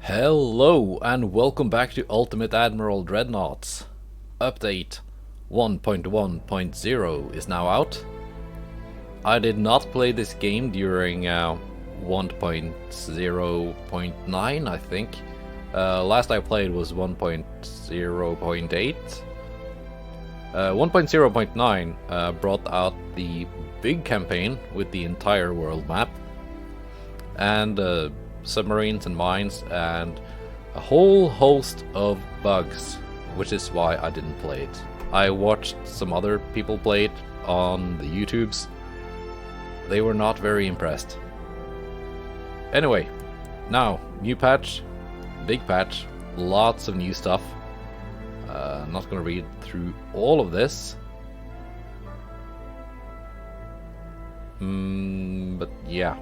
Hello and welcome back to Ultimate Admiral Dreadnoughts. Update 1.1.0 is now out. I did not play this game during 1.0.9, I think. Last I played was 1.0.8. 1.0.9 brought out the big campaign with the entire world map and submarines and mines and a whole host of bugs, which is why I didn't play it. I watched some other people play it on the YouTubes. They were not very impressed. Anyway, now, new patch, big patch, lots of new stuff. I'm not gonna read through all of this. But yeah.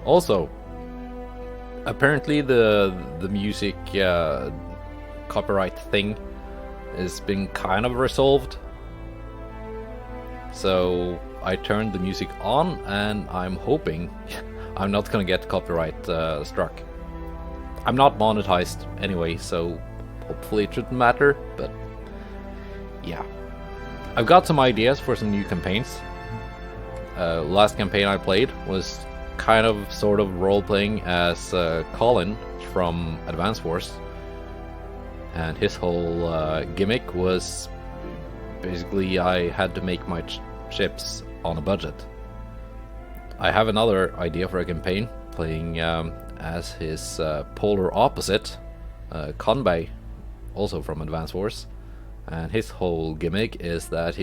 Also, apparently the music copyright thing has been kind of resolved. So I turned the music on and I'm hoping I'm not gonna get copyright struck. I'm not monetized anyway, so hopefully it shouldn't matter, but yeah. I've got some ideas for some new campaigns. Last campaign I played was kind of sort of role-playing as Colin from Advance Wars, and his whole gimmick was basically I had to make my ships on a budget. I have another idea for a campaign, playing as his polar opposite, Conbay, also from Advance Wars, and his whole gimmick is that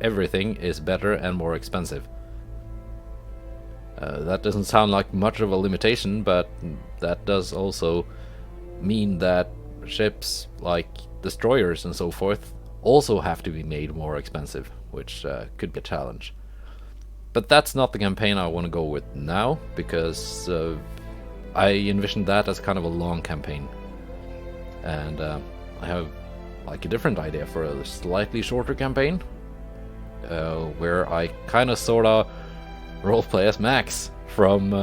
everything is better and more expensive. That doesn't sound like much of a limitation, but that does also mean that ships like destroyers and so forth also have to be made more expensive, which could be a challenge. But that's not the campaign I want to go with now, because I envisioned that as kind of a long campaign. And I have like a different idea for a slightly shorter campaign, where I kind of sorta roleplay as Max from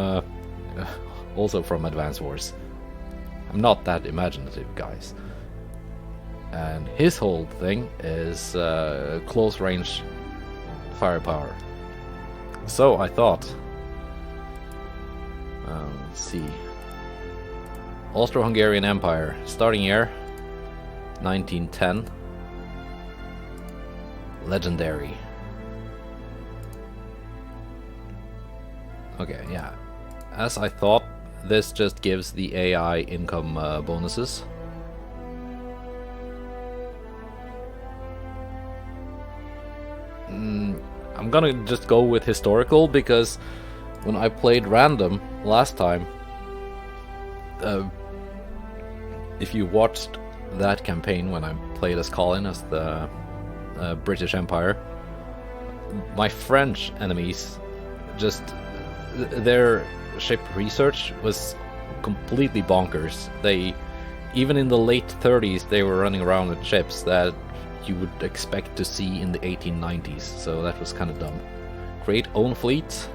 also from Advance Wars. I'm not that imaginative, guys. And his whole thing is close range firepower. So I thought, let's see, Austro-Hungarian Empire, starting year 1910, legendary. Okay, yeah. As I thought, this just gives the AI income bonuses. I'm gonna just go with historical, because when I played random last time, if you watched that campaign when I played as Colin as the British Empire, my French enemies just... their ship research was completely bonkers. Even in the late 30s, they were running around with ships that you would expect to see in the 1890s, so that was kind of dumb. Create own fleet.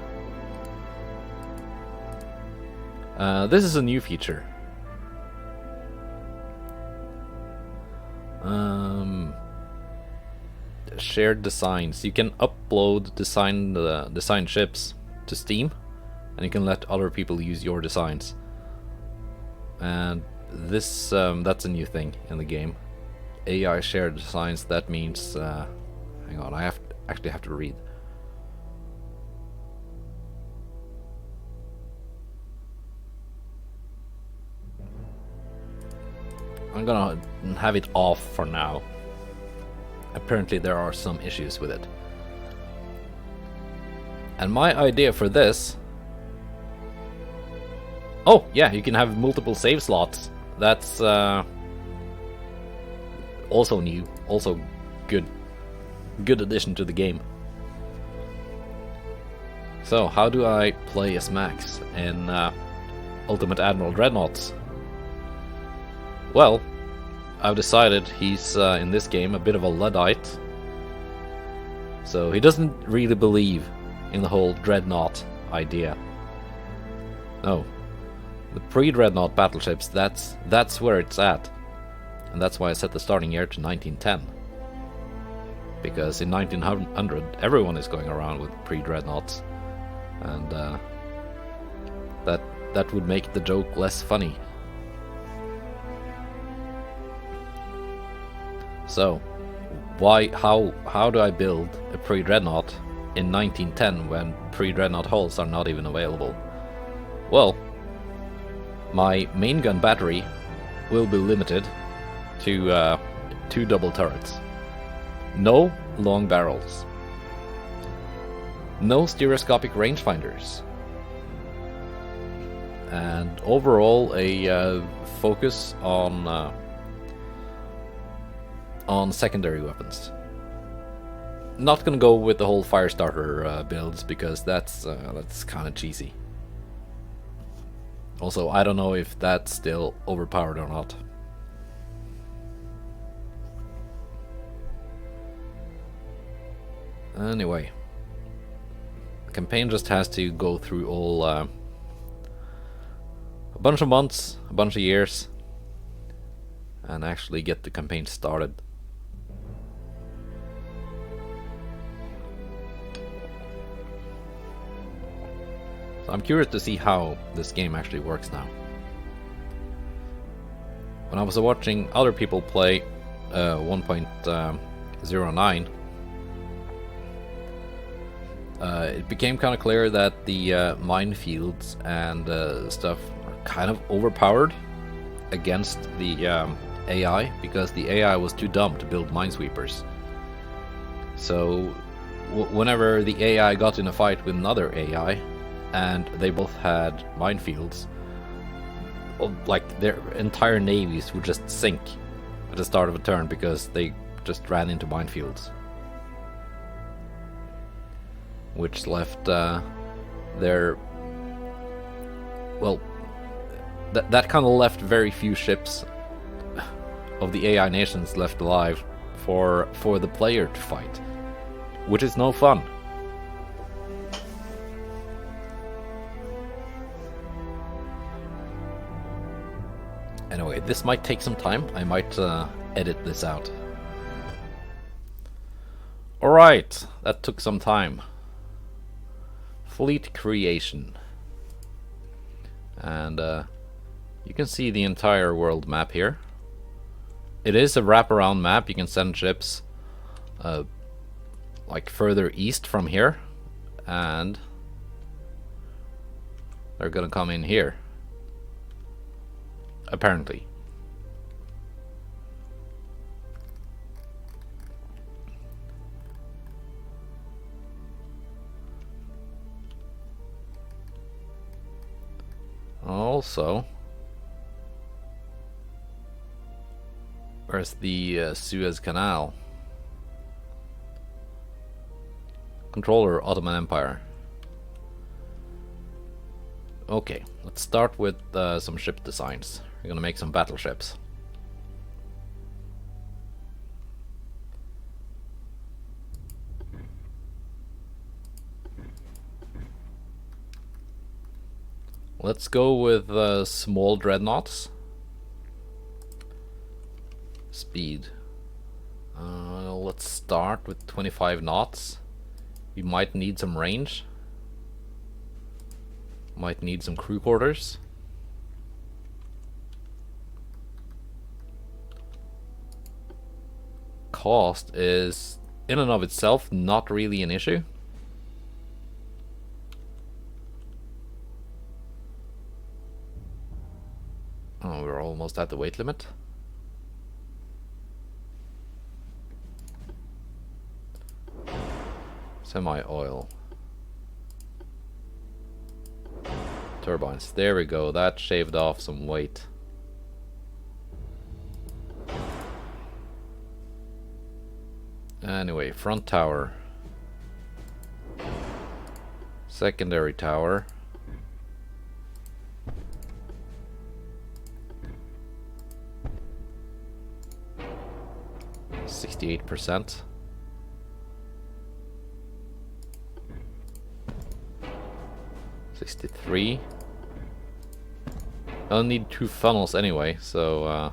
This is a new feature. Shared designs. You can upload designed ships to Steam, and you can let other people use your designs. And this that's a new thing in the game. AI shared designs. That means hang on, I actually have to read. I'm gonna have it off for now. Apparently there are some issues with it. And my idea for this... oh, yeah, you can have multiple save slots. That's also new, also good addition to the game. So, how do I play as Max in Ultimate Admiral Dreadnoughts? Well, I've decided he's in this game a bit of a Luddite. So he doesn't really believe in the whole dreadnought idea. No, The pre-Dreadnought battleships, that's where it's at. And that's why I set the starting year to 1910. Because in 1900, everyone is going around with pre-Dreadnoughts. And that would make the joke less funny. So, how do I build a pre-Dreadnought in 1910 when pre-Dreadnought hulls are not even available? Well, my main gun battery will be limited to 2 double turrets. No long barrels. No stereoscopic rangefinders. And overall a focus on secondary weapons. Not gonna go with the whole Firestarter builds because that's kind of cheesy. Also, I don't know if that's still overpowered or not. Anyway, the campaign just has to go through all a bunch of months, a bunch of years, and actually get the campaign started. So I'm curious to see how this game actually works now. When I was watching other people play 1.09, it became kind of clear that the minefields and stuff are kind of overpowered against the AI, because the AI was too dumb to build minesweepers. So whenever the AI got in a fight with another AI, and they both had minefields, like their entire navies would just sink at the start of a turn because they just ran into minefields. Which left their... well, that kind of left very few ships of the AI nations left alive for the player to fight, which is no fun. Anyway, this might take some time. I might edit this out. Alright, that took some time. Fleet creation. And you can see the entire world map here. It is a wraparound map. You can send ships like further east from here, and they're gonna come in here, apparently. Also, where's the Suez Canal? Controller, Ottoman Empire. Okay, let's start with some ship designs. We're gonna make some battleships. Let's go with small dreadnoughts. Speed. Let's start with 25 knots. We might need some range. Might need some crew quarters. Cost is, in and of itself, not really an issue. Oh, we're almost at the weight limit. Semi-oil. Turbines. There we go. That shaved off some weight. Anyway, front tower. Secondary tower. %. 63. I'll need 2 funnels anyway, so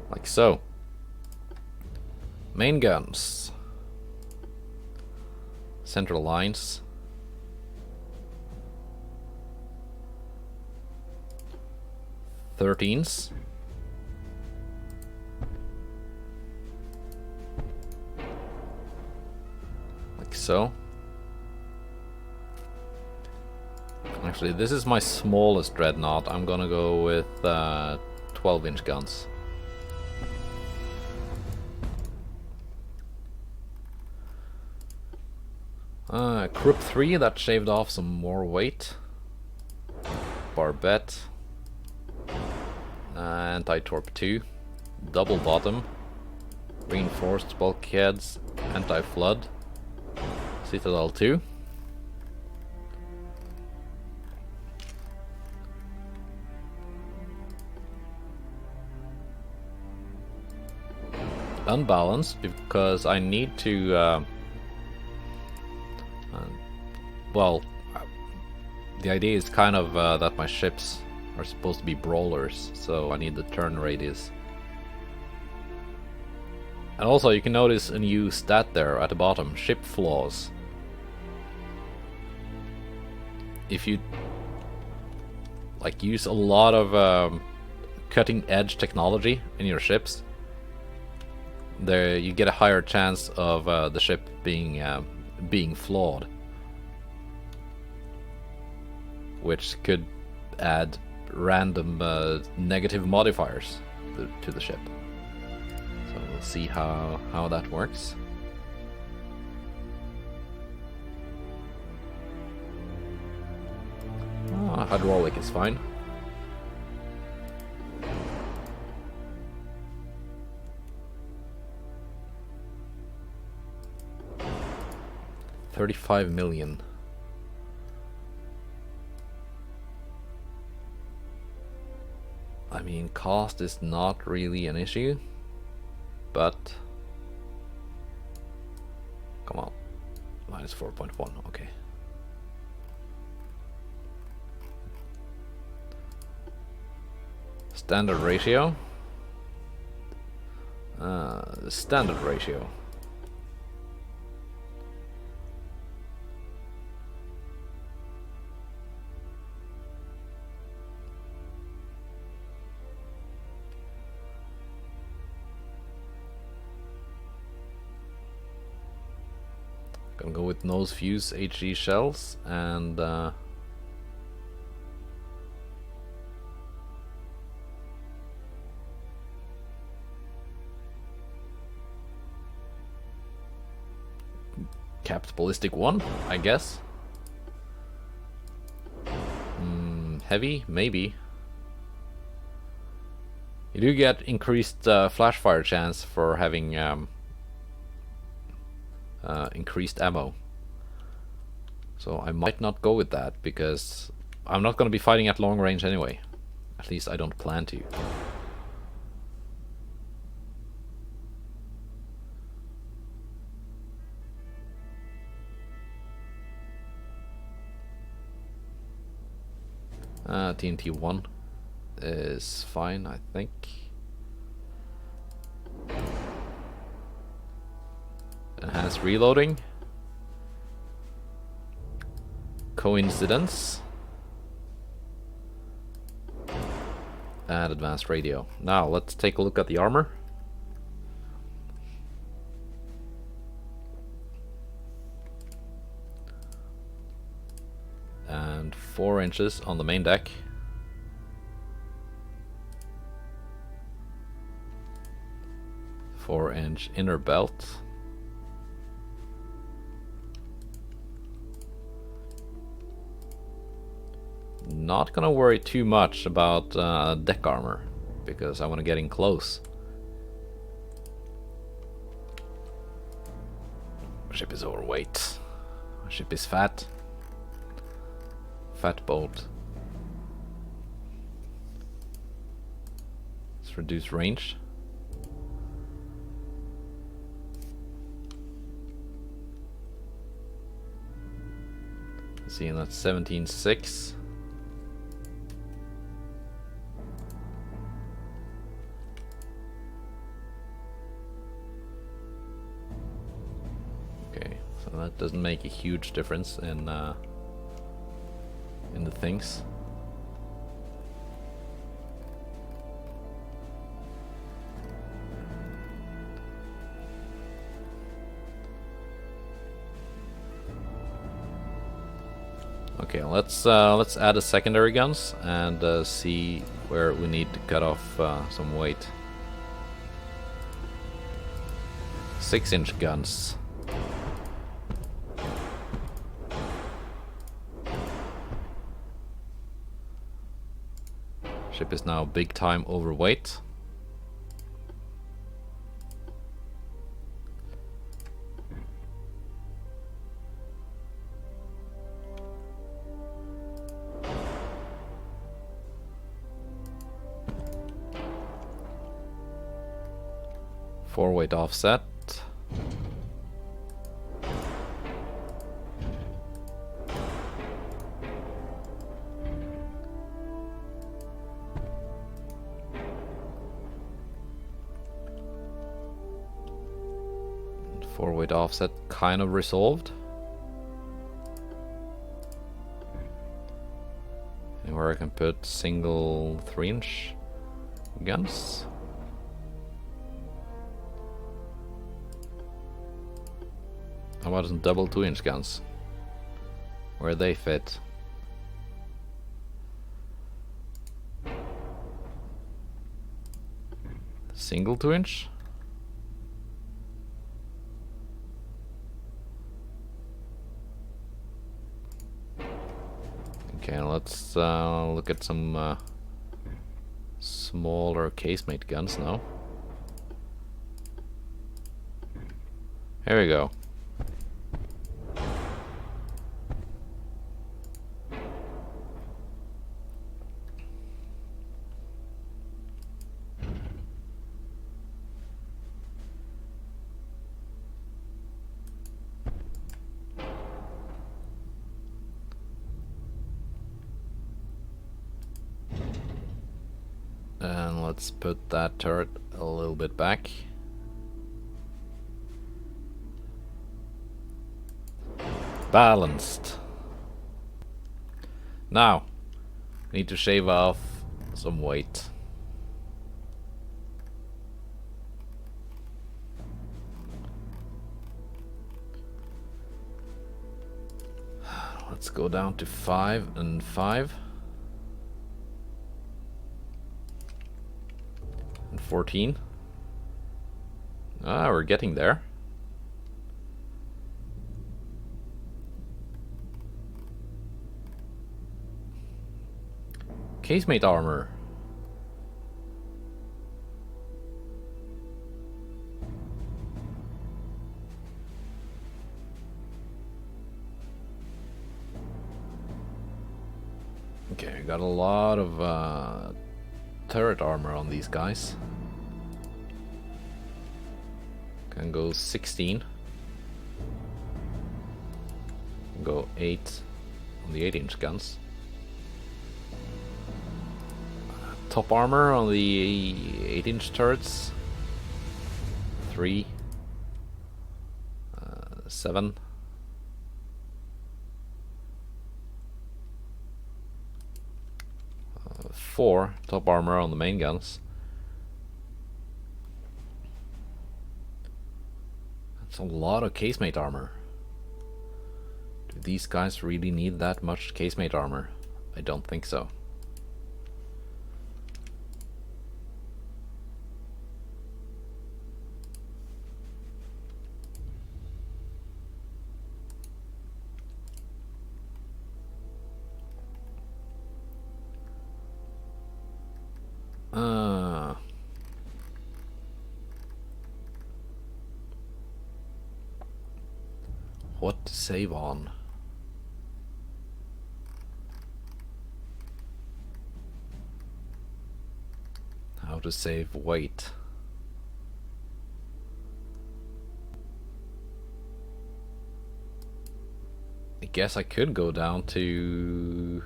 like so. Main guns. Central lines. Thirteens. Like so. Actually, this is my smallest dreadnought. I'm gonna go with 12-inch guns. Krupp 3, that shaved off some more weight. Barbette. Anti-torp 2. Double bottom. Reinforced bulkheads. Anti-flood. Citadel 2. Unbalanced because I need to well, the idea is kind of that my ships are supposed to be brawlers, so I need the turn radius. And also you can notice a new stat there at the bottom, ship flaws. If you like use a lot of cutting edge technology in your ships, there you get a higher chance of the ship being flawed, which could add random negative modifiers to the ship. So we'll see how that works. Hydraulic is fine. $35 million. I mean, cost is not really an issue, but come on, minus 4.1, okay. Standard ratio. Standard ratio. Gonna go with nose fuse HE shells and capped ballistic 1, I guess. Heavy, maybe. You do get increased flash fire chance for having increased ammo. So I might not go with that because I'm not going to be fighting at long range anyway. At least I don't plan to. TNT 1 is fine, I think. Enhanced reloading. Coincidence. And advanced radio. Now let's take a look at the armor. And 4 inches on the main deck. Four-inch inner belt. Not gonna worry too much about deck armor because I want to get in close. My ship is overweight. My ship is fat. Fat boat. Let's reduce range. See, that's 17.6. Okay, so that doesn't make a huge difference in the things. Okay, let's add a secondary guns and see where we need to cut off some weight. 6-inch guns. Ship is now big time overweight. Four-weight offset. Four-weight offset kind of resolved. And where I can put single 3-inch guns. How about some double 2-inch guns? Where they fit? Single 2-inch? Okay, let's look at some smaller casemate guns now. Here we go. And let's put that turret a little bit back. Balanced. Now, we need to shave off some weight. Let's go down to 5 and 5. 14. Ah, we're getting there. Casemate armor. Okay, we got a lot of turret armor on these guys. Can go 16. Go 8 on the 8-inch guns. Top armor on the 8-inch turrets. 3. 7. 4 top armor on the main guns. That's a lot of casemate armor. Do these guys really need that much casemate armor? I don't think so. What to save on? How to save weight? guess I could go down to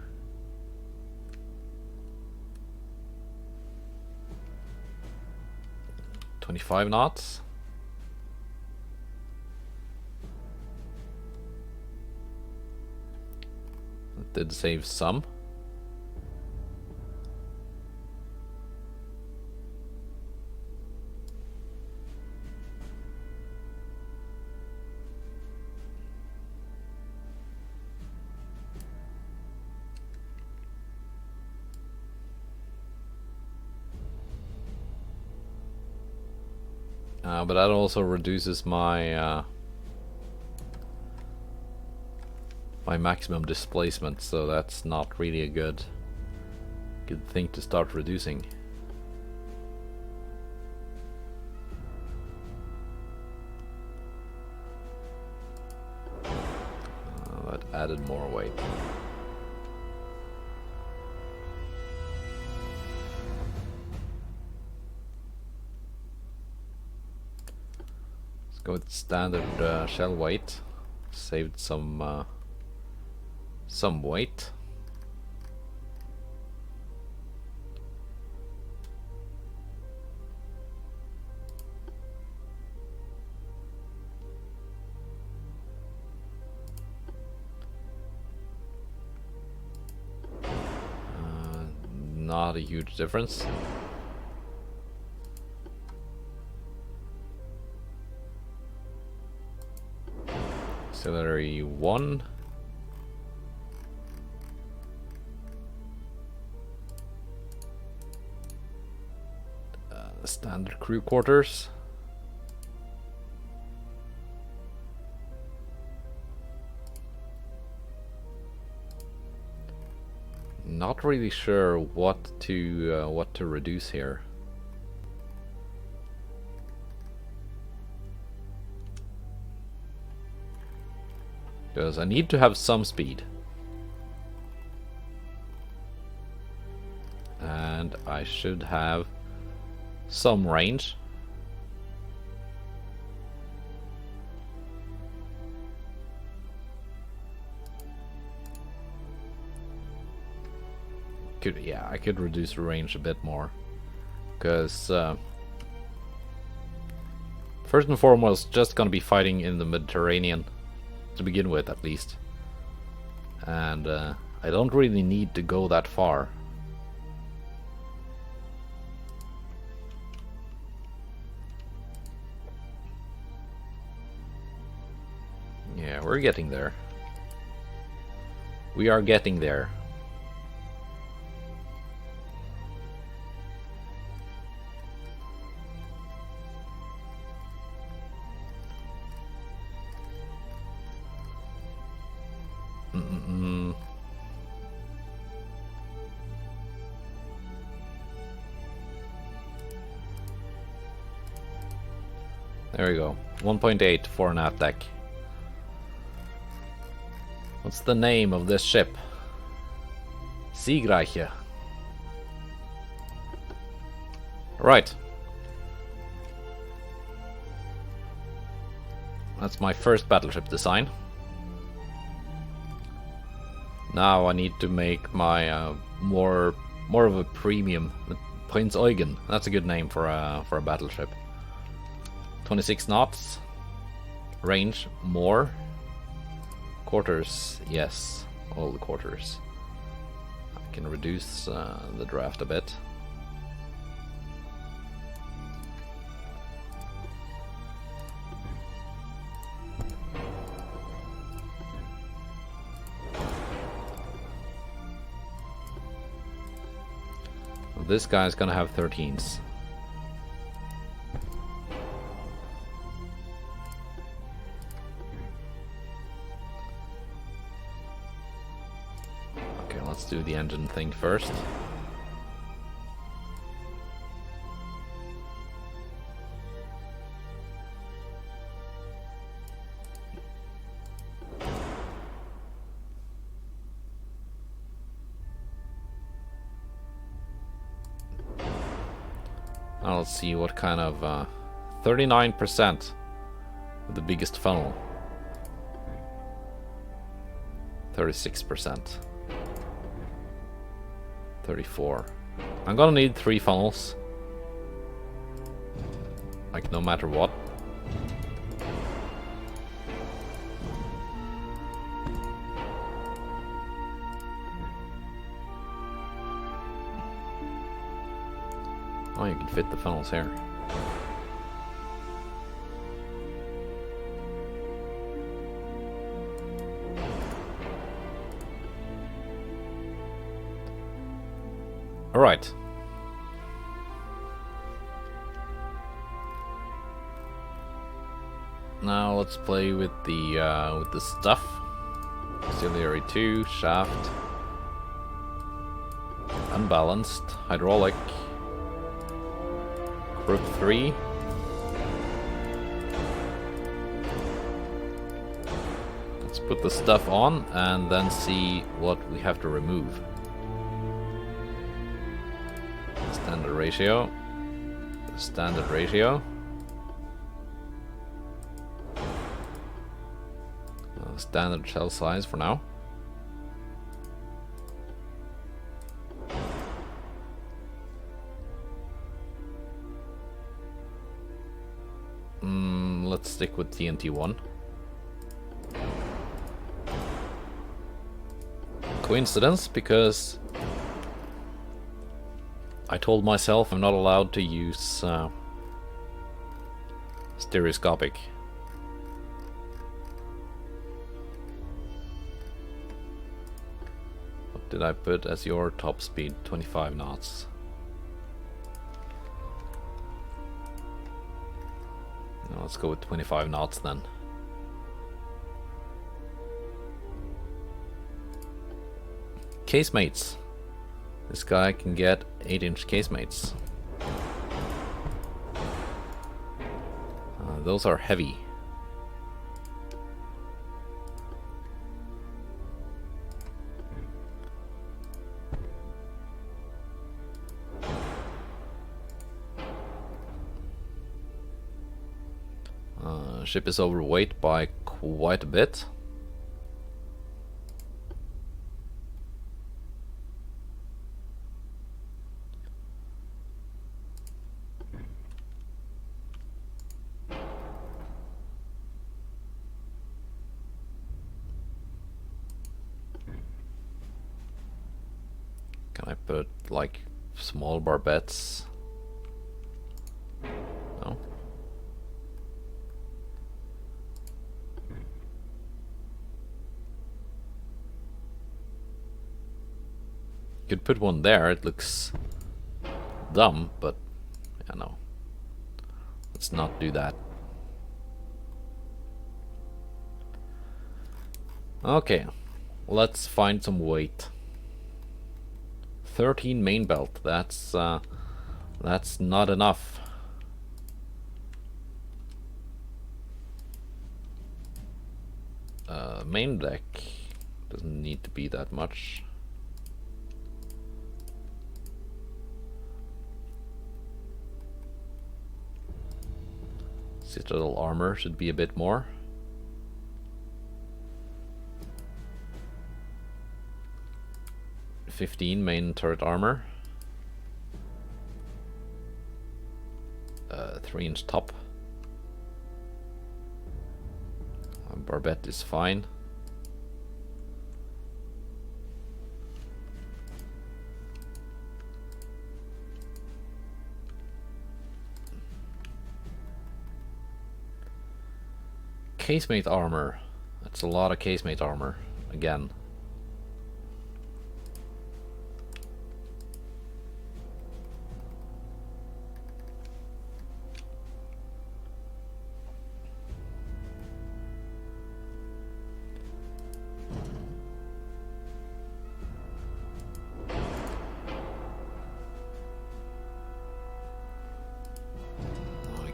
25 knots. That did save some. But that also reduces my my maximum displacement, so that's not really a good thing to start reducing. That added more weight. Go with standard shell weight. Saved some weight. Not a huge difference. Auxiliary 1. Standard crew quarters. Not really sure what to reduce here. Because I need to have some speed. And I should have some range. Yeah, I could reduce the range a bit more. Because first and foremost, just gonna be fighting in the Mediterranean. To begin with, at least. And I don't really need to go that far. Yeah, we're getting there. We are getting there. There we go. 1.8 for an attack. What's the name of this ship? Siegreiche. Right. That's my first battleship design. Now I need to make my more of a premium Prinz Eugen. That's a good name for a battleship. 26 knots. Range more. Quarters, yes, all the quarters. I can reduce the draft a bit. This guy's gonna have 13s. Let's do the engine thing first. Now let's see what kind of 39% with the biggest funnel. 36%. 34. I'm gonna need 3 funnels. Like, no matter what. Oh, you can fit the funnels here. All right. Now let's play with the stuff. Auxiliary 2, shaft, unbalanced, hydraulic, group 3. Let's put the stuff on and then see what we have to remove. Standard ratio. Standard ratio. Standard shell size for now. Let's stick with TNT1. Coincidence, because I told myself I'm not allowed to use stereoscopic. What did I put as your top speed? 25 knots. Now let's go with 25 knots then. Casemates. This guy can get 8-inch casemates. Those are heavy. Ship is overweight by quite a bit. Can I put like small barbettes? No. Could put one there, it looks dumb, but yeah, no. Let's not do that. Okay, let's find some weight. 13 main belt, that's not enough. Main deck doesn't need to be that much. Citadel armor should be a bit more. $15 main turret armor. 3-inch top. Barbette is fine. Casemate armor. That's a lot of casemate armor again.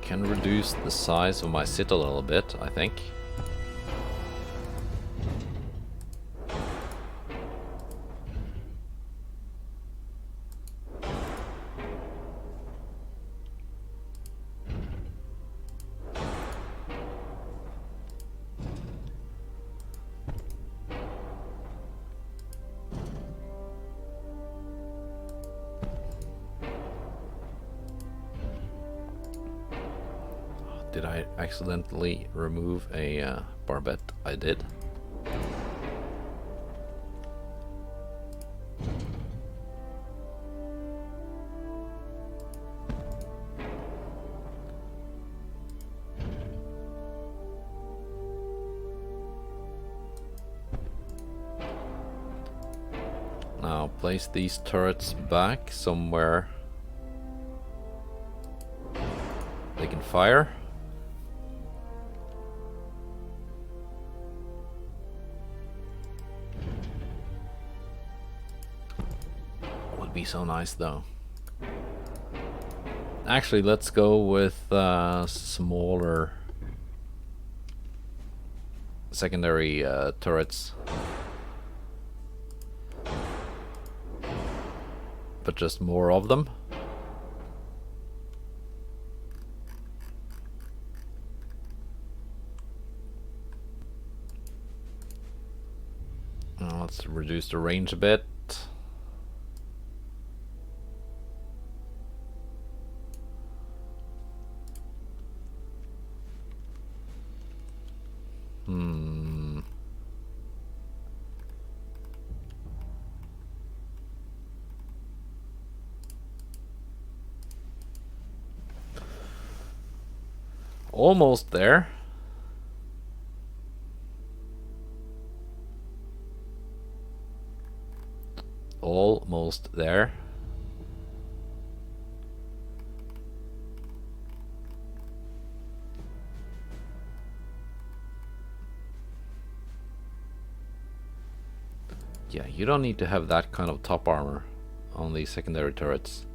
Can reduce the size of my citadel a bit, I think. Did I accidentally remove a barbette? I did. Now place these turrets back somewhere they can fire. Would be so nice though. Actually, let's go with smaller secondary turrets. But just more of them. Let's reduce the range a bit. Almost there. Almost there. Yeah, you don't need to have that kind of top armor on these secondary turrets.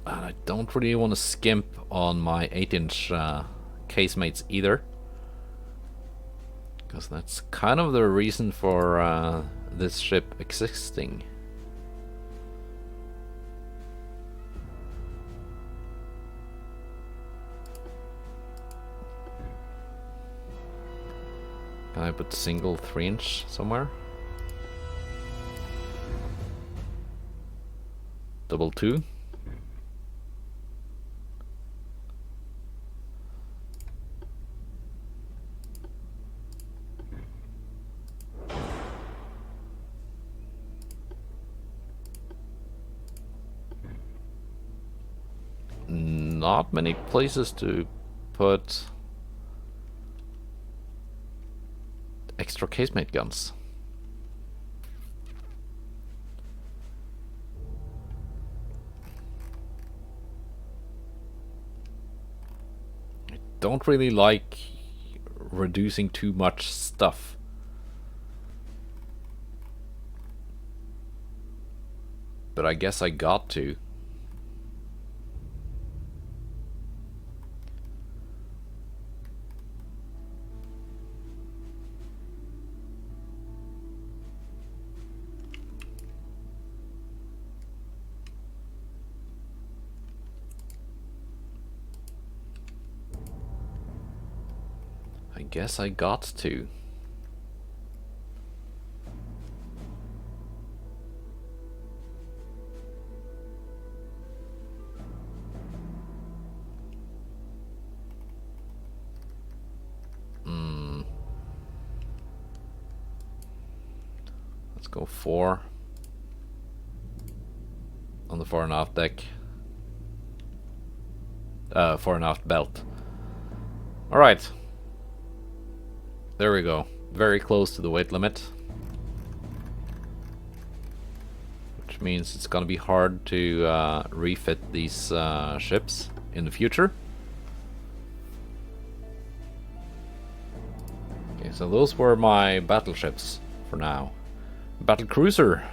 And I don't really want to skimp on my 8-inch casemates either, because that's kind of the reason for this ship existing. Can I put single 3-inch somewhere? Double 2. Not many places to put extra casemate guns. I don't really like reducing too much stuff. But I guess I got to. Guess I got to. Let's go 4 on the fore and aft deck. Fore and aft belt. All right. There we go. Very close to the weight limit. Which means it's gonna be hard to refit these ships in the future. Okay, so those were my battleships for now. Battle cruiser.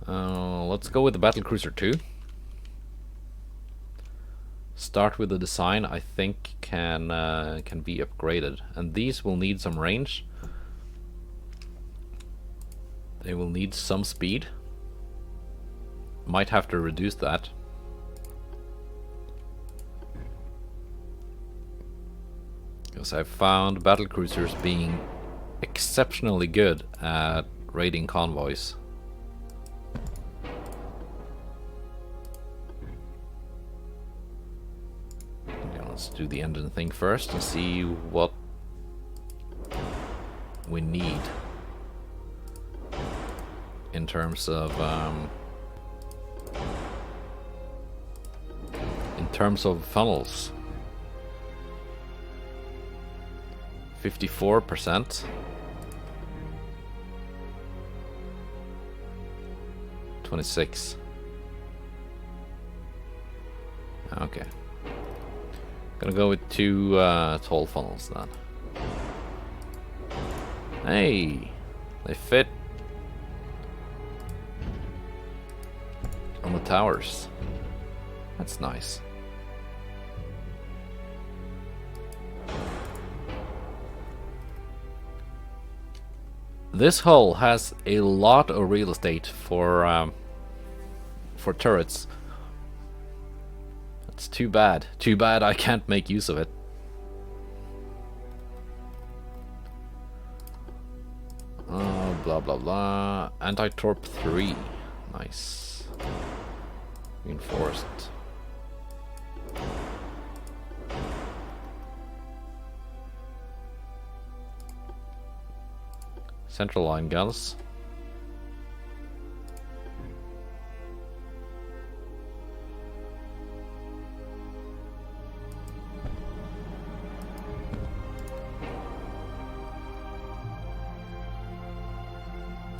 Let's go with the Battlecruiser 2. Start with the design I think can be upgraded, and these will need some range. They will need some speed. Might have to reduce that. Because I've found battlecruisers being exceptionally good at raiding convoys. Let's do the engine thing first and see what we need in terms of funnels. 54%. 26. Okay. Gonna go with 2 tall funnels then. Hey, they fit on the towers. That's nice. This hull has a lot of real estate for turrets. It's too bad. Too bad I can't make use of it. Blah blah blah. Anti-torp 3. Nice. Reinforced. Central line guns.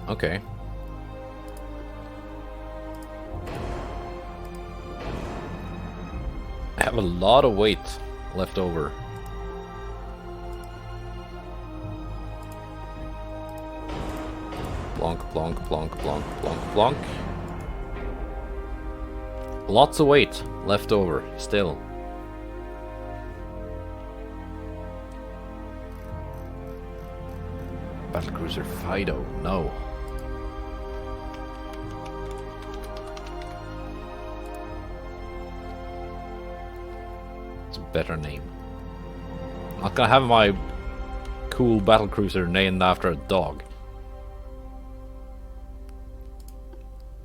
Okay. I have a lot of weight left over. Plonk, plonk, plonk, plonk, plonk, plonk. Lots of weight left over still. Battlecruiser Fido, no. It's a better name. I'm not gonna have my cool battlecruiser named after a dog.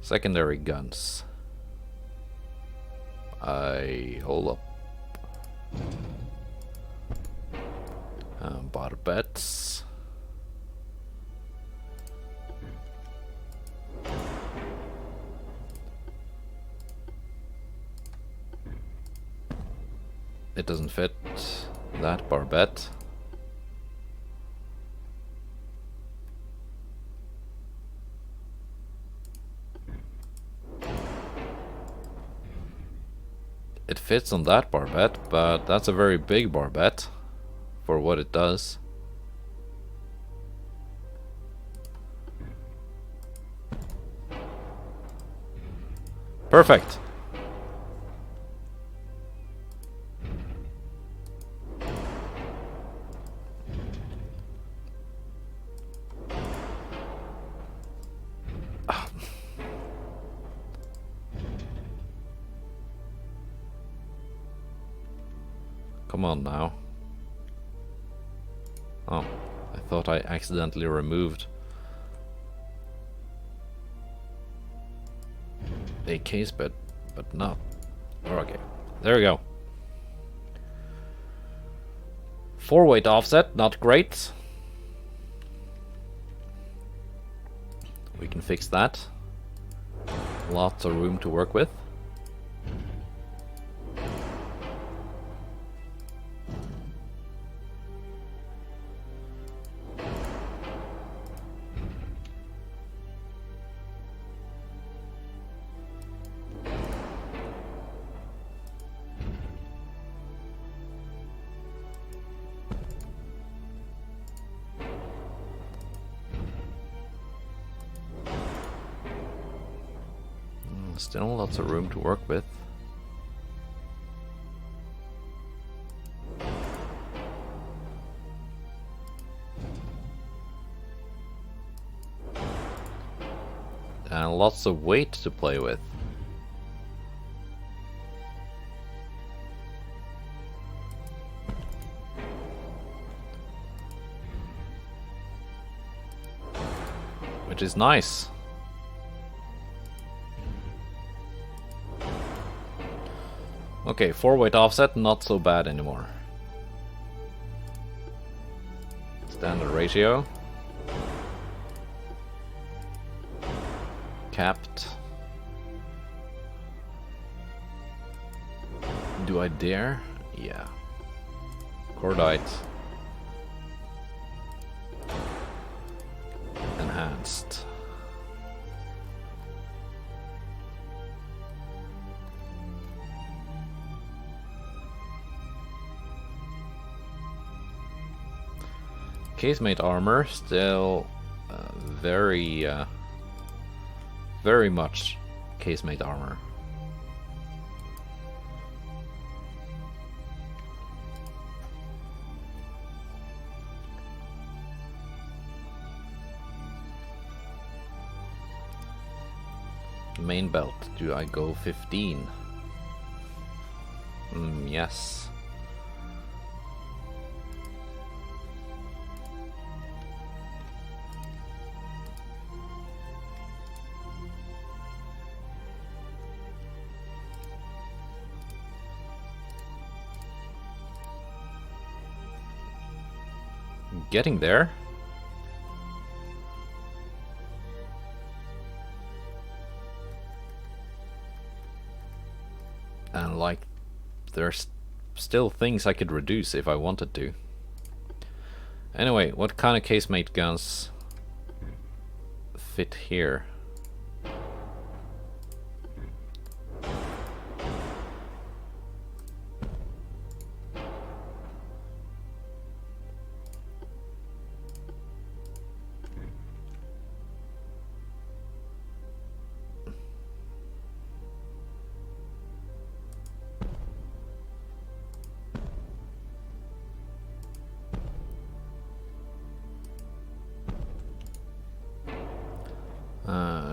Secondary guns. Hold up. Barbettes. It doesn't fit that barbette. It fits on that barbette, but that's a very big barbette for what it does. Perfect. Come on now. Oh, I thought I accidentally removed a case bed, but not. Okay, there we go. 4-weight offset, not great. We can fix that. Lots of room to work with. Still lots of room to work with. And lots of weight to play with. Which is nice. Okay, 4-weight offset, not so bad anymore. Standard ratio. Capped. Do I dare? Yeah. Cordite. Enhanced. Casemate armor still very much casemate armor. Main belt, do I go 15? Yes. Getting there. And like, there's still things I could reduce if I wanted to. Anyway, what kind of casemate guns fit here?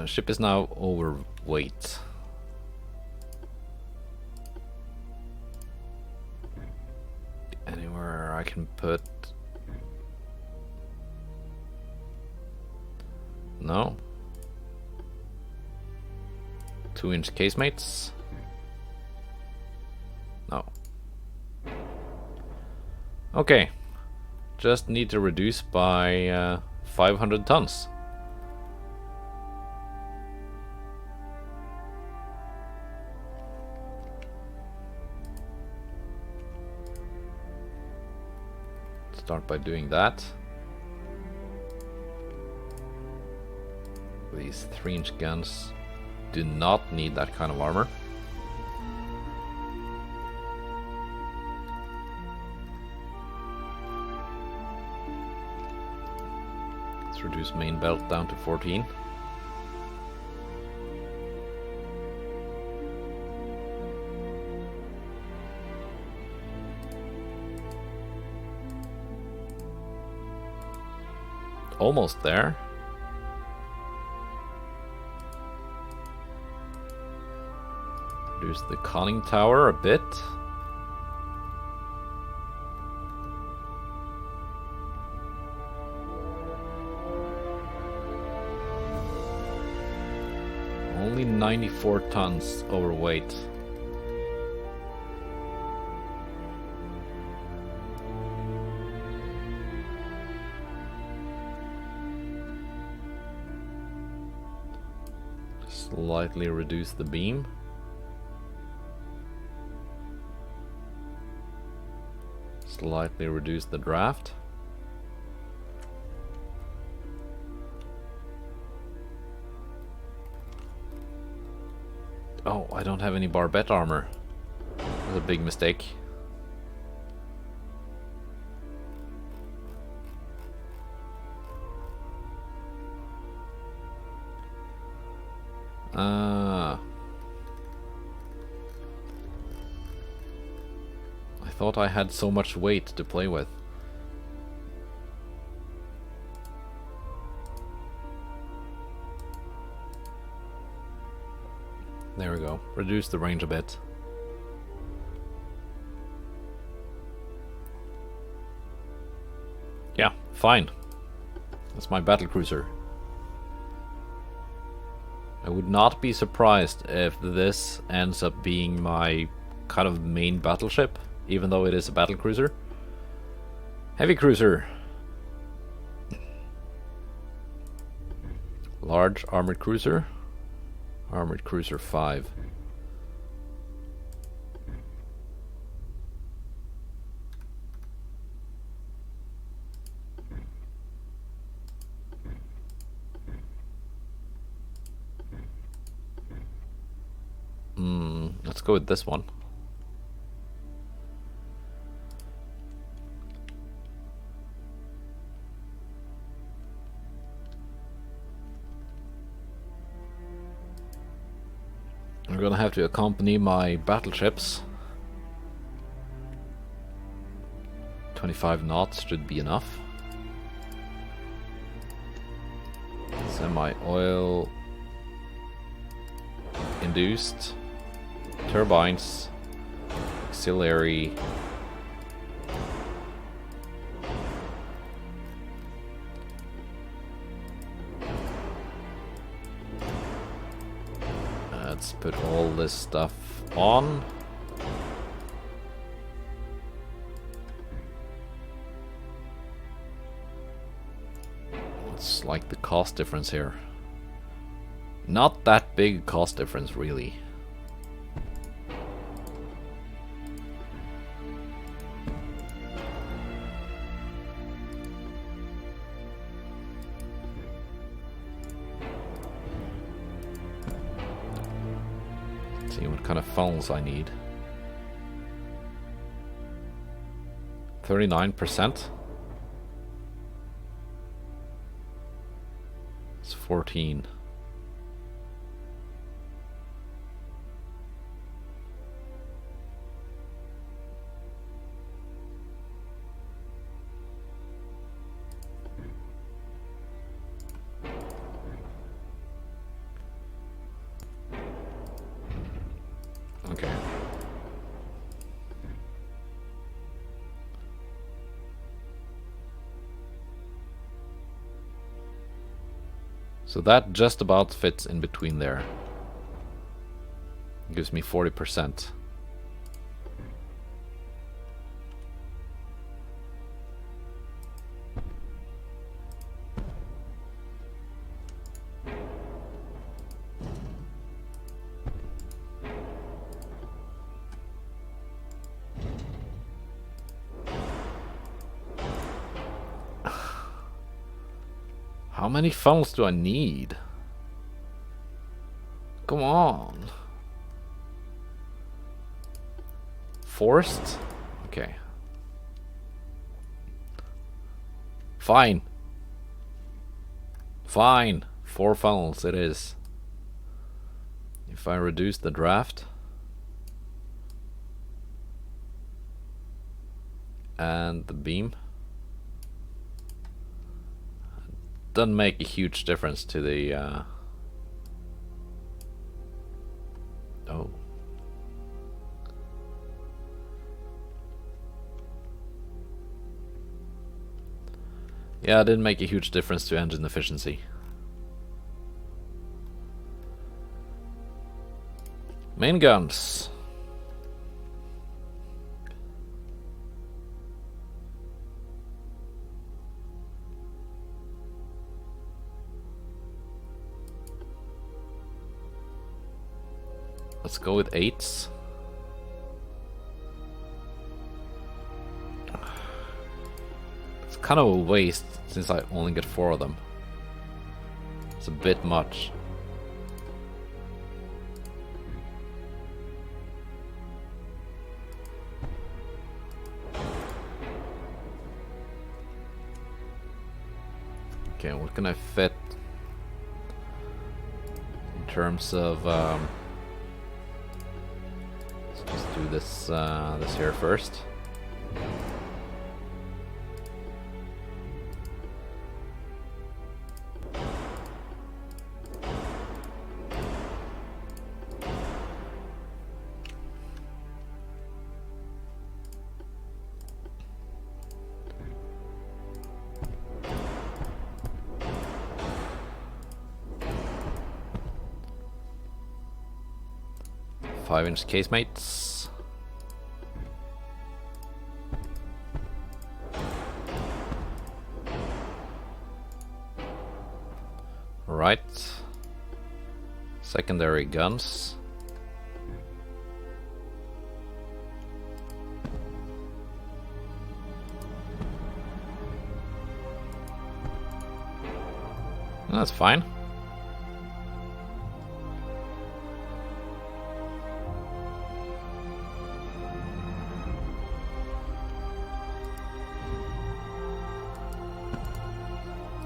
Ship is now overweight. Anywhere I can put... No. 2-inch casemates? No. Okay. Just need to reduce by 500 tons. Start by doing that. These 3-inch guns do not need that kind of armor. Let's reduce main belt down to 14. Almost there. Reduce the conning tower a bit. Only 94 tons overweight. Slightly reduce the beam. Slightly reduce the draft. Oh, I don't have any barbette armor. That's a big mistake. thought I had so much weight to play with. There we go. Reduce the range a bit. Yeah, fine. That's my battlecruiser. I would not be surprised if this ends up being my kind of main battleship, even though it is a battlecruiser. Heavy cruiser. Large armored cruiser. Armored cruiser 5. Let's go with this one. I'm gonna have to accompany my battleships. 25 knots should be enough. Semi-oil induced. Turbines. Auxiliary. Let's put all this stuff on. What's like the cost difference here? Not that big cost difference, really. See what kind of funnels I need. 39%. It's 14. Okay. So that just about fits in between there. Gives me 40%. How many funnels do I need? Come on. Forced? Okay. Fine. Fine. 4 funnels it is. If I reduce the draft and the beam, doesn't make a huge difference to the oh. Yeah, it didn't make a huge difference to engine efficiency. Main guns. Let's go with 8s. It's kind of a waste since I only get 4 of them. It's a bit much. Okay, what can I fit in terms of let's just do this this here first. 5-inch casemates. Right. Secondary guns. That's fine.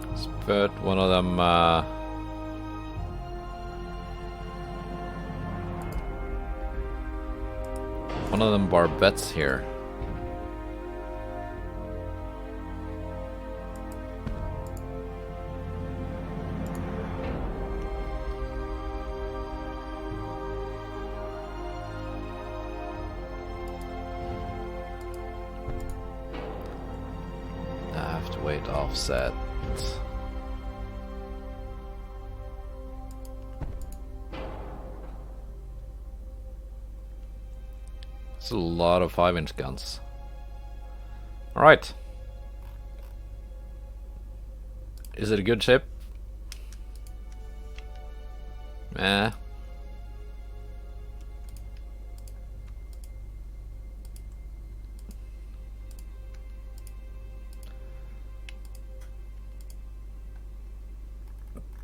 Let's put one of them barbettes here. I have to wait offset. It's a lot of 5-inch guns. Alright. Is it a good ship? Eh.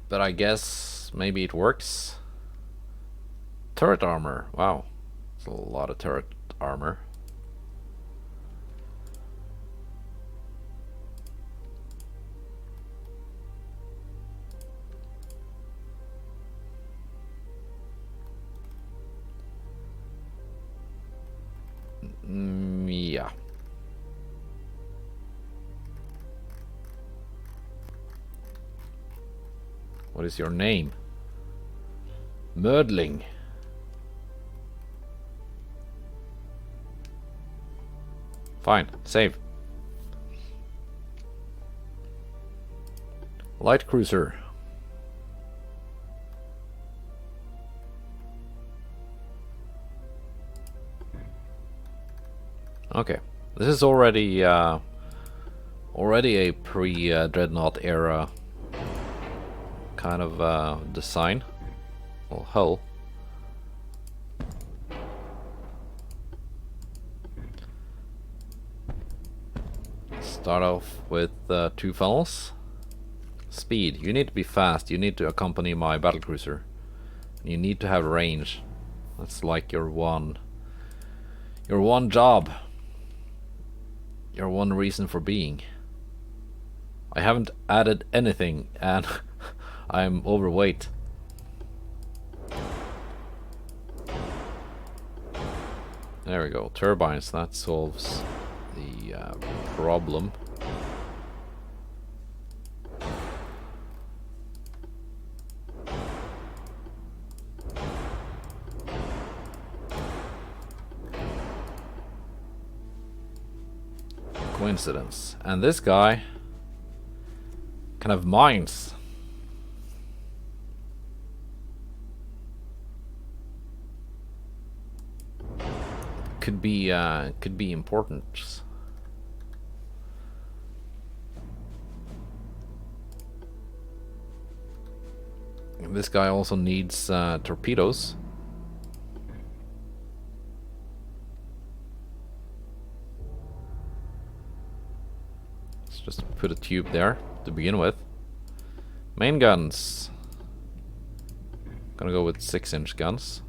But I guess maybe it works. Turret armor. Wow. It's a lot of turret armor. Yeah. What is your name? Murdling. Fine, save. Light cruiser. Okay, this is already a pre-Dreadnought era kind of design. Well, hull. Start off with 2 funnels. Speed. You need to be fast. You need to accompany my battlecruiser. You need to have range. That's like your one job. Your one reason for being. I haven't added anything and I'm overweight. There we go. Turbines. That solves the problem. Coincidence. And this guy can have mines. Could be important. And this guy also needs torpedoes. Let's just put a tube there to begin with. Main guns. Gonna go with 6-inch guns.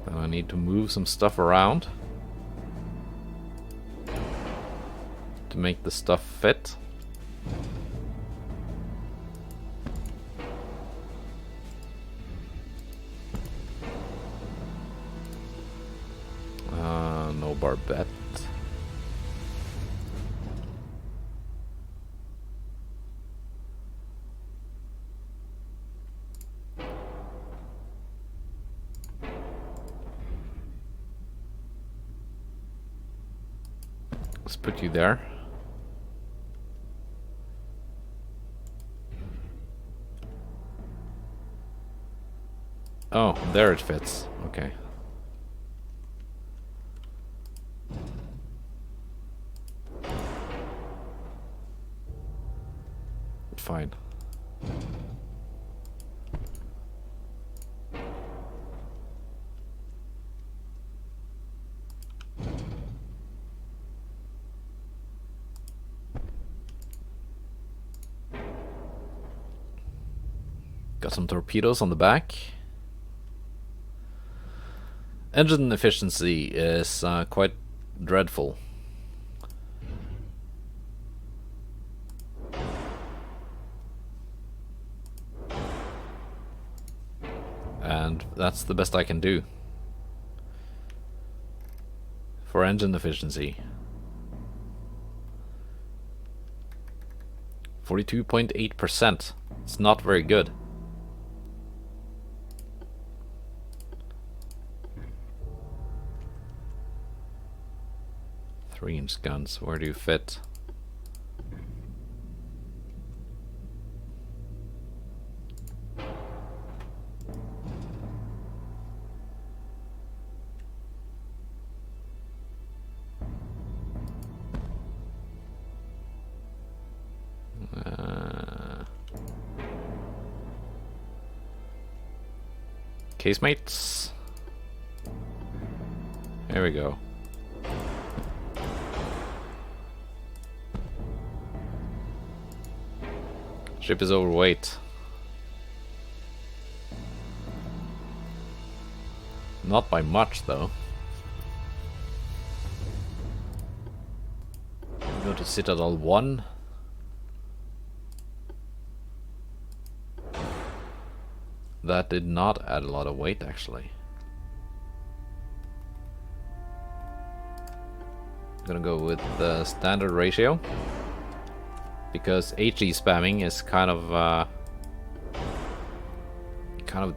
Then I need to move some stuff around to make the stuff fit. No barbette. Let's put you there. Oh, there it fits. Okay. Fine. Got some torpedoes on the back. Engine efficiency is quite dreadful. And that's the best I can do for engine efficiency. 42.8%. It's not very good. 3-inch guns, where do you fit? Casemates. There we go. Ship is overweight. Not by much, though. Go to Citadel 1. That did not add a lot of weight, actually. I'm gonna go with the standard ratio, because HE spamming is kind of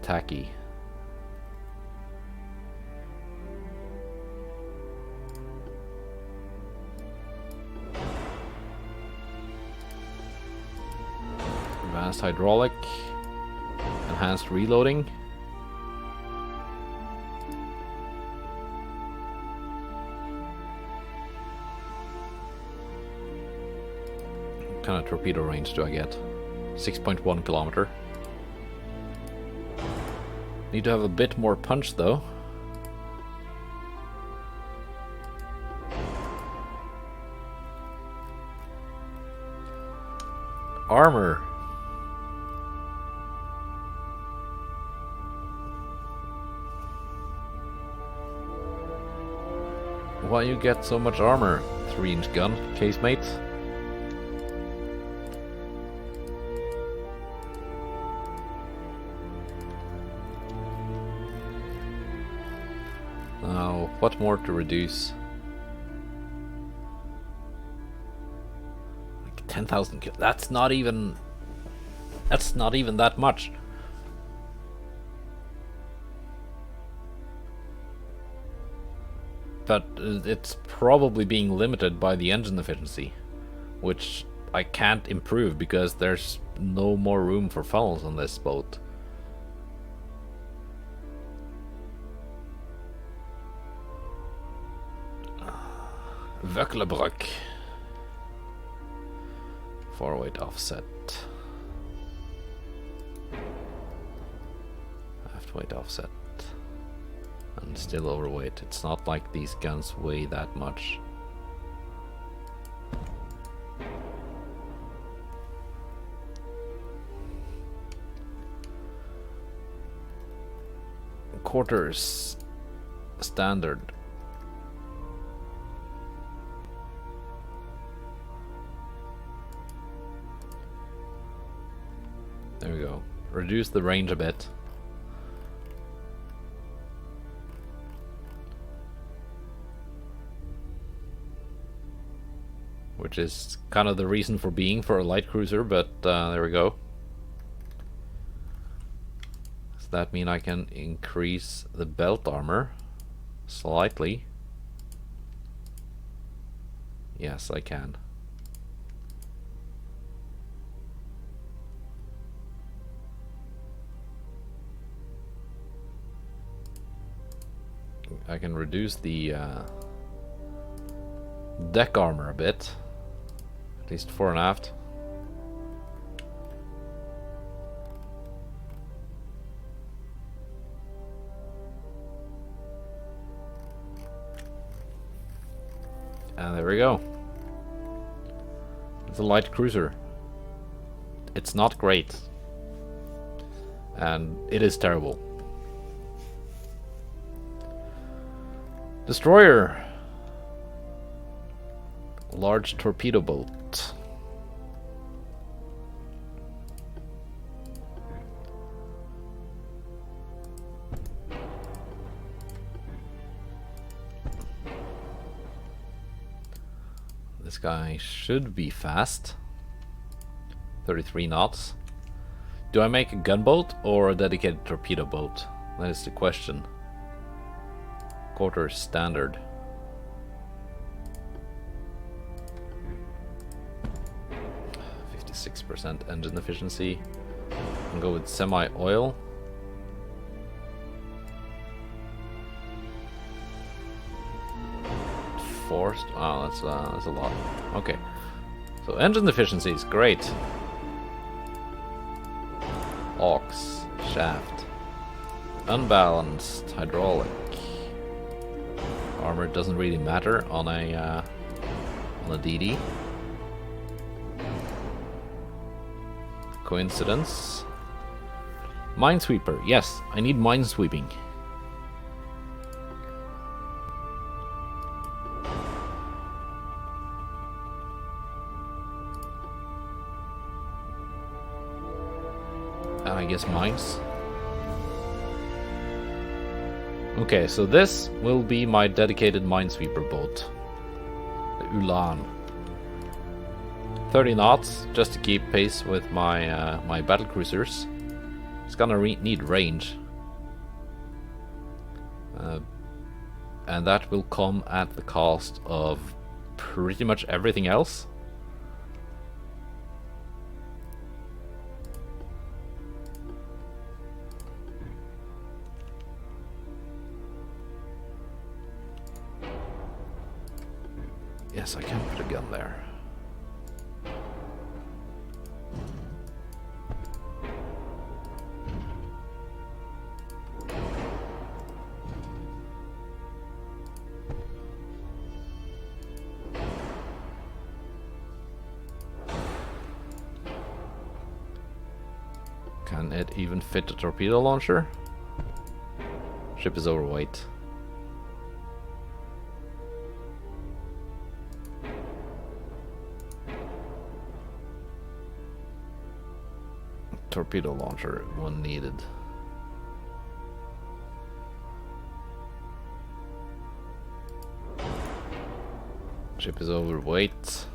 tacky. Advanced hydraulic, enhanced reloading. What kind of torpedo range do I get? 6.1 kilometer. Need to have a bit more punch, though. Armor. Why you get so much armor? 3-inch gun, casemate. Now, what more to reduce? Like 10,000 kills. That's not even that much. But it's probably being limited by the engine efficiency, which I can't improve because there's no more room for funnels on this boat. Vöcklebrück. Forward offset. Aft weight offset. And still overweight. It's not like these guns weigh that much. Quarters standard. There we go. Reduce the range a bit. Which is kind of the reason for being for a light cruiser, but there we go. Does that mean I can increase the belt armor slightly? Yes, I can. I can reduce the deck armor a bit. At least fore and aft. And there we go. It's a light cruiser. It's not great. And it is terrible. Destroyer. Large torpedo boat. This guy should be fast. 33 knots. Do I make a gunboat or a dedicated torpedo boat? That is the question. Quarter standard. %, engine efficiency. I'll go with semi-oil. Forced. Oh, that's a lot. Okay, so engine efficiency is great. Aux, shaft, unbalanced, hydraulic. Armor doesn't really matter on a DD. Coincidence. Minesweeper. Yes, I need minesweeping. I guess mines. Okay, so this will be my dedicated minesweeper boat. The Ulan. 30 knots, just to keep pace with my my battle cruisers. It's gonna need range, and that will come at the cost of pretty much everything else. Yes, I can put a gun there. Can it even fit a torpedo launcher? Ship is overweight. Torpedo launcher when needed. Ship is overweight.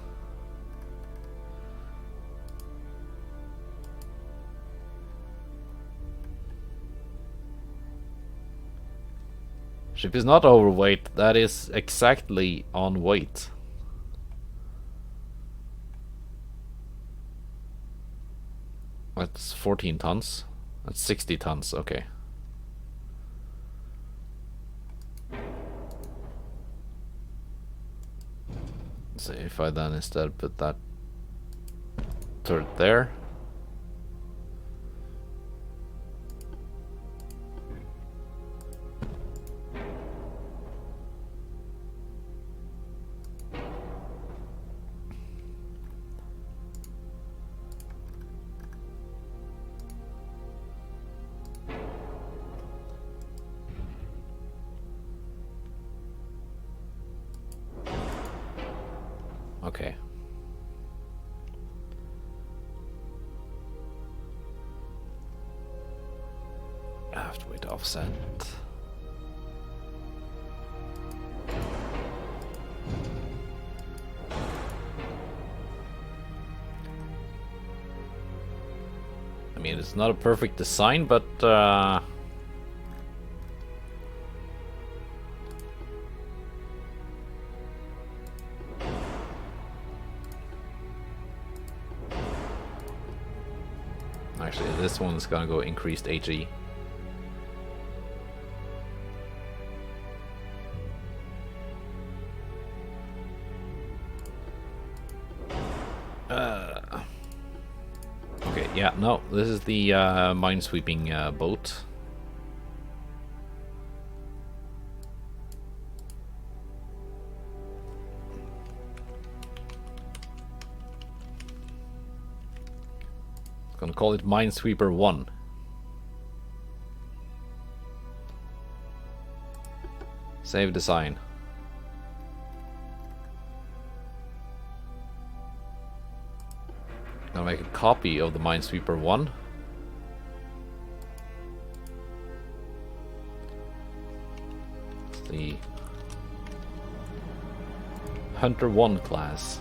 Ship is not overweight, that is exactly on weight. That's 14 tons. That's 60 tons, okay. So if I then instead put that turret there. Okay. I have to wait to offset. I mean, it's not a perfect design, but Actually, this one's gonna go increased HE. Okay, yeah, no, this is the minesweeping boat. Gonna call it Minesweeper 1. Save design. Gonna make a copy of the Minesweeper 1. It's the Hunter 1 class.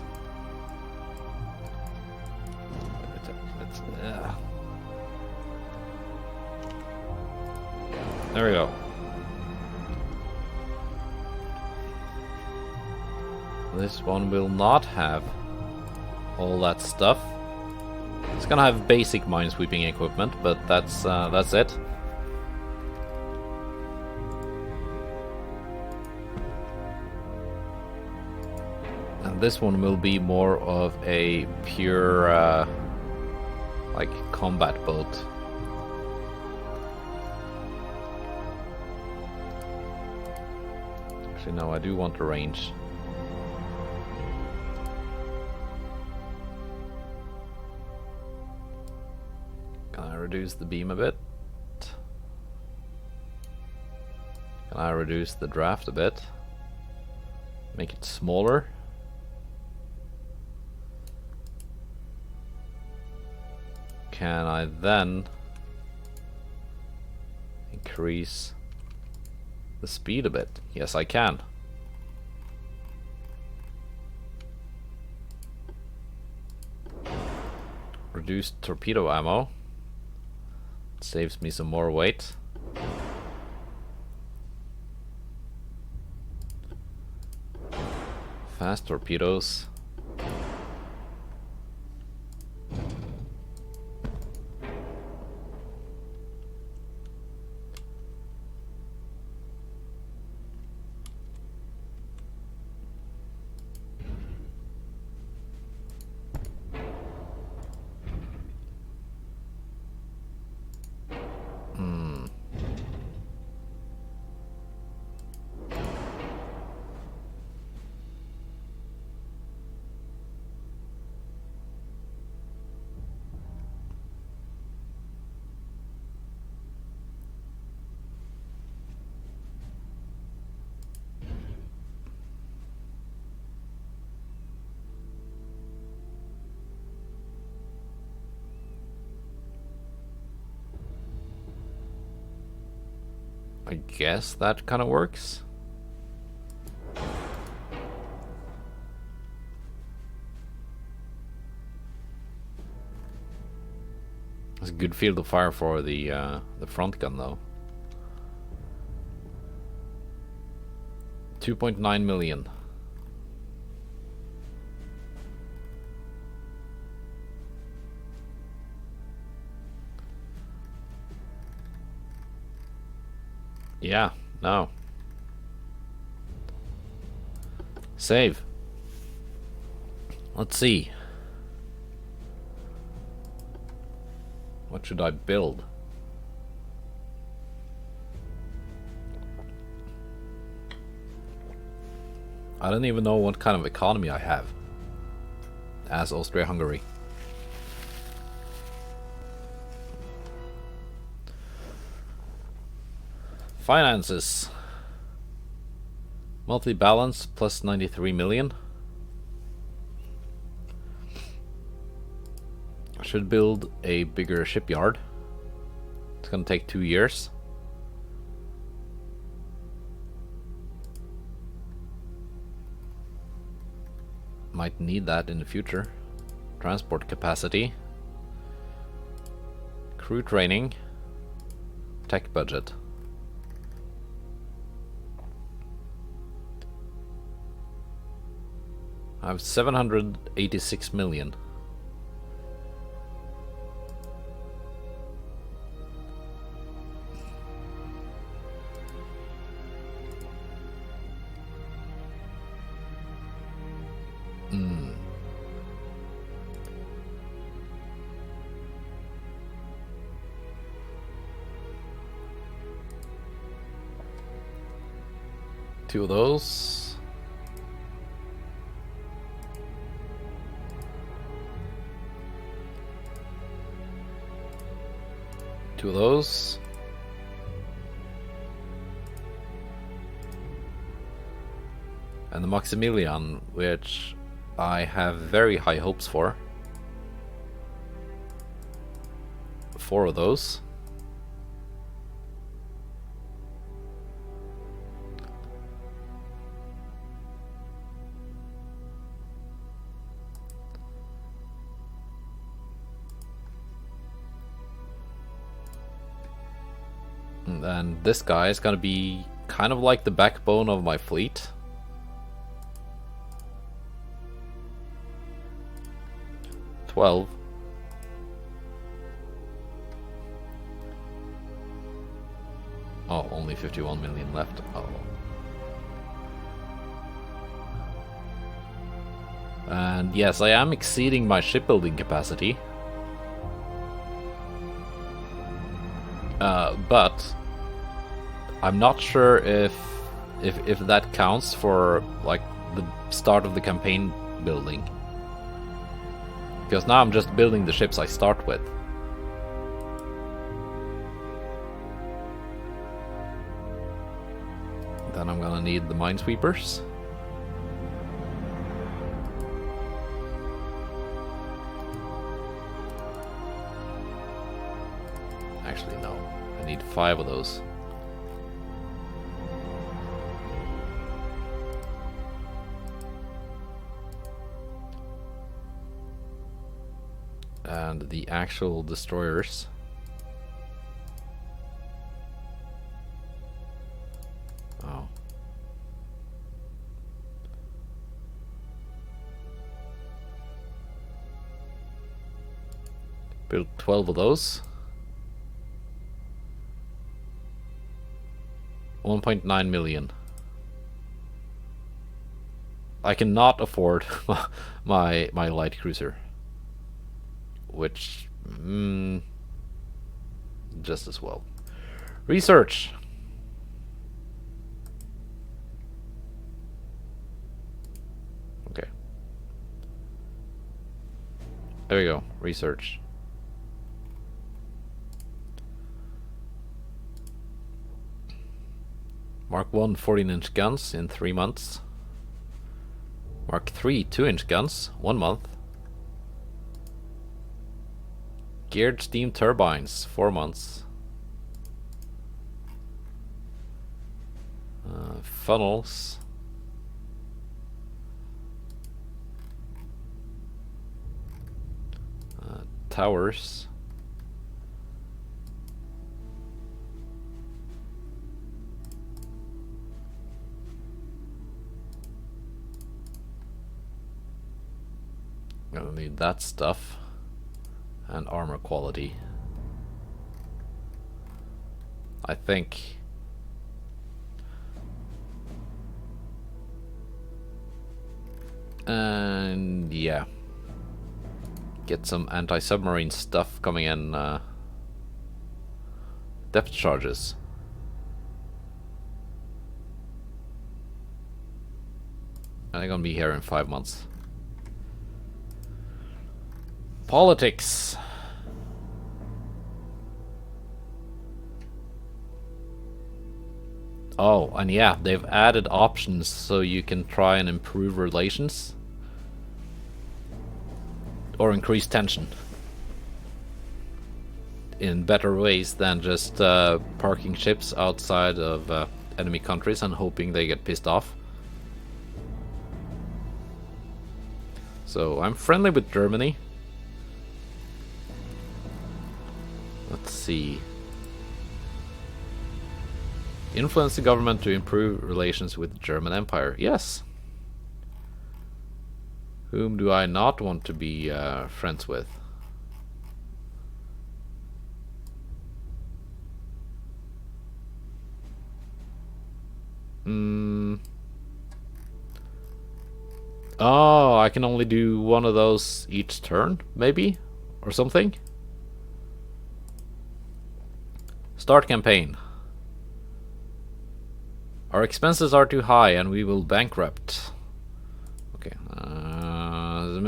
There we go. This one will not have all that stuff. It's gonna have basic minesweeping equipment, but that's it. And this one will be more of a pure, like, combat boat. Actually, no, I do want the range. Can I reduce the beam a bit? Can I reduce the draft a bit? Make it smaller? Can I then increase the speed a bit? Yes, I can. Reduced torpedo ammo. Saves me some more weight. Fast torpedoes. I guess that kind of works. It's a good field of fire for the front gun, though. 2.9 million. Yeah, no. Save. Let's see. What should I build? I don't even know what kind of economy I have as Austria-Hungary. Finances. Monthly balance plus 93 million. I should build a bigger shipyard. It's gonna take 2 years. Might need that in the future. Transport capacity. Crew training. Tech budget. I have 786 million. Mm. Two of those. Two of those. And the Maximilian, which I have very high hopes for. 4 of those. And then this guy is gonna be kind of like the backbone of my fleet. $12. Oh, only 51 million left. Oh. And yes, I am exceeding my shipbuilding capacity. But I'm not sure if that counts for like the start of the campaign building. Because now I'm just building the ships I start with. Then I'm gonna need the minesweepers. Actually, no. I need 5 of those. And the actual destroyers. Oh. Build 12 of those. 1.9 million. I cannot afford my light cruiser. Which, just as well. Research. Okay. There we go. Research. Mark 1 14-inch guns in 3 months. Mark 3 2-inch guns, 1 month. Geared steam turbines, 4 months. Funnels. Towers. Gonna need that stuff. And armor quality. I think. And yeah. Get some anti-submarine stuff coming in. Depth charges. And they're gonna be here in 5 months. Politics. Oh, and yeah, they've added options so you can try and improve relations. Or increase tension. In better ways than just parking ships outside of enemy countries and hoping they get pissed off. So, I'm friendly with Germany. Let's see. Influence the government to improve relations with the German Empire. Yes. Whom do I not want to be friends with? Oh, I can only do one of those each turn, maybe? Or something? Start campaign. Our expenses are too high and we will bankrupt. Okay,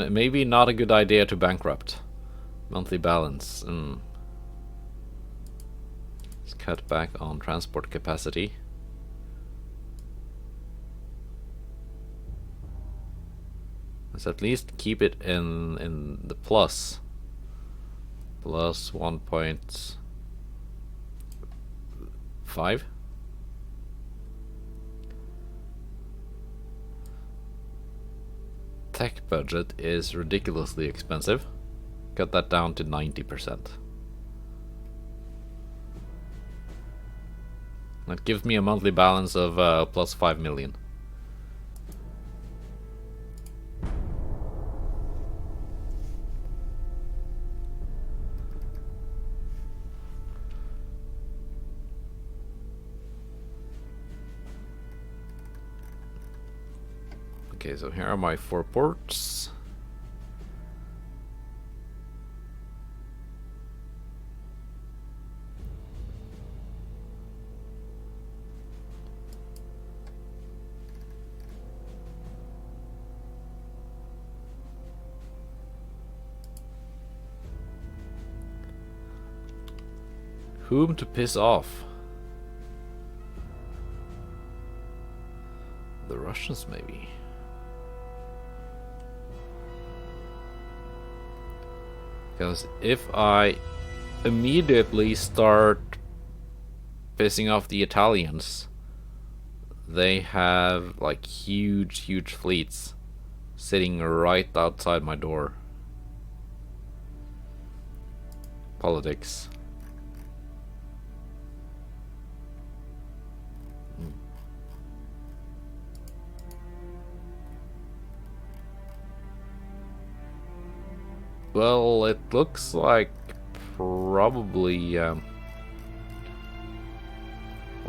maybe not a good idea to bankrupt. Monthly balance. Let's cut back on transport capacity. Let's at least keep it in the plus. Plus 1.5. Tech budget is ridiculously expensive. Cut that down to 90%. That gives me a monthly balance of plus 5 million. Okay, so here are my 4 ports. Whom to piss off? The Russians, maybe. Because if I immediately start pissing off the Italians, they have like huge fleets sitting right outside my door. Politics. Well, it looks like probably... why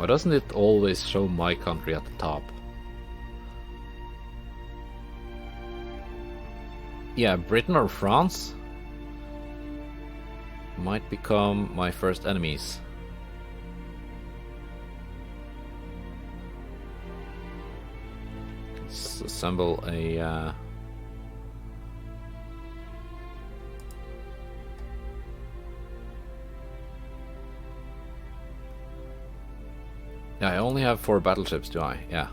doesn't it always show my country at the top? Yeah, Britain or France might become my first enemies. Let's assemble a... Yeah, I only have 4 battleships, do I? Yeah.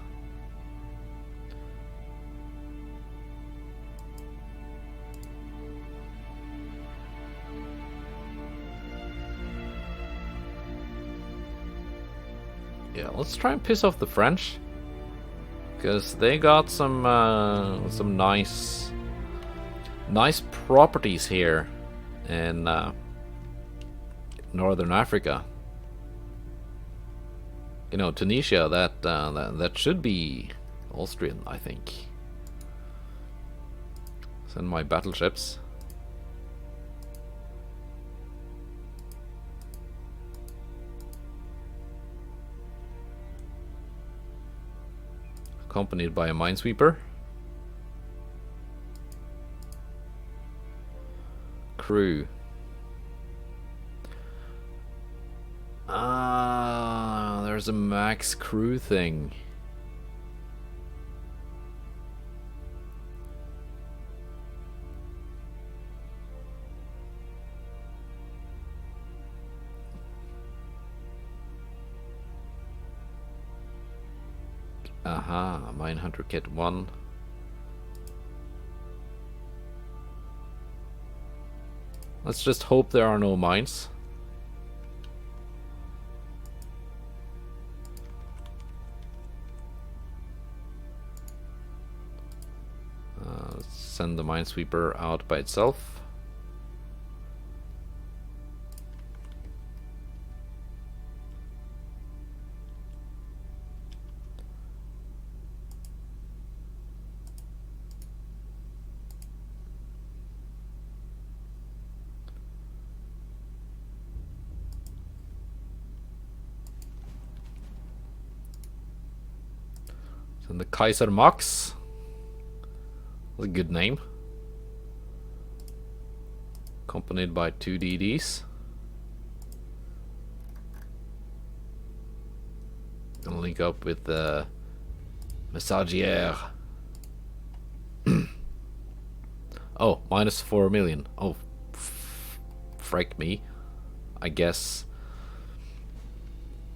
Yeah, let's try and piss off the French, because they got some nice properties here in Northern Africa. You know, Tunisia, that should be Austrian, I think. Send my battleships. Accompanied by a minesweeper. Crew. There's a max crew thing. Aha, mine hunter kit 1. Let's just hope there are no mines. Send the minesweeper out by itself. Send the Kaiser Max. That's a good name. Accompanied by 2 DDs. Gonna link up with the Messagier. Oh, minus 4 million. Oh, frick me. I guess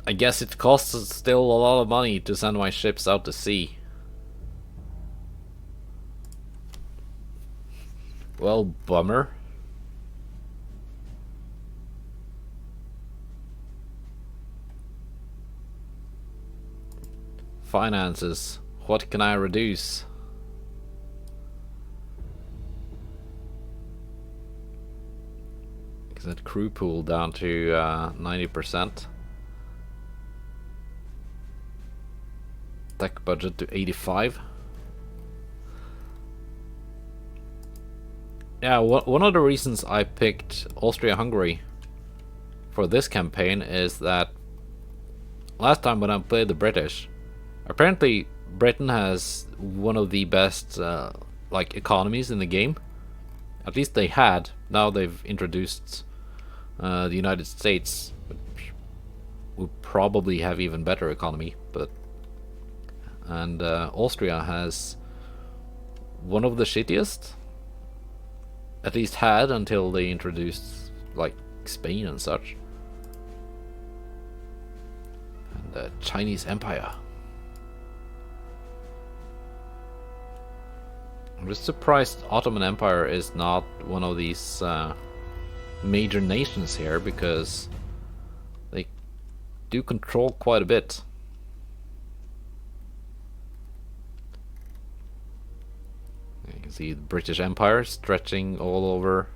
it costs still a lot of money to send my ships out to sea. Well, bummer. Finances. What can I reduce? Is that crew pool down to 90%? Tech budget to 85. Yeah, one of the reasons I picked Austria-Hungary for this campaign is that last time when I played the British, apparently Britain has one of the best like economies in the game. At least they had. Now they've introduced the United States, which will probably have even better economy. And Austria has one of the shittiest. At least had until they introduced like Spain and such. And the Chinese Empire. I'm just surprised Ottoman Empire is not one of these major nations here, because they do control quite a bit. You can see the British Empire stretching all over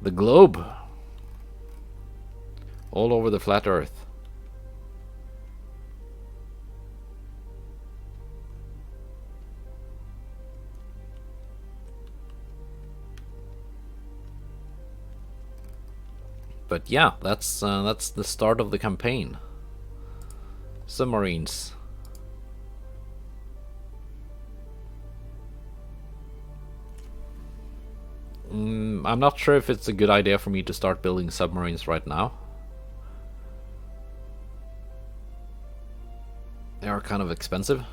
the globe, all over the flat Earth. But yeah, that's the start of the campaign. Submarines. I'm not sure if it's a good idea for me to start building submarines right now. They are kind of expensive.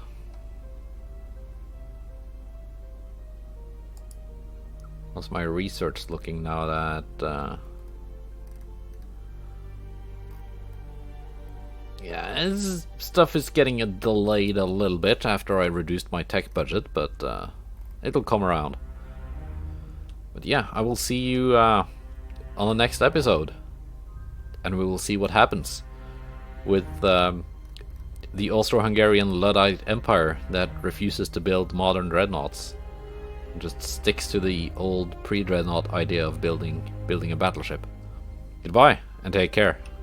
How's my research looking now that... yeah, this stuff is getting delayed a little bit after I reduced my tech budget, but it'll come around. But yeah, I will see you on the next episode, and we will see what happens with the Austro-Hungarian Luddite Empire that refuses to build modern dreadnoughts, and just sticks to the old pre-dreadnought idea of building a battleship. Goodbye, and take care.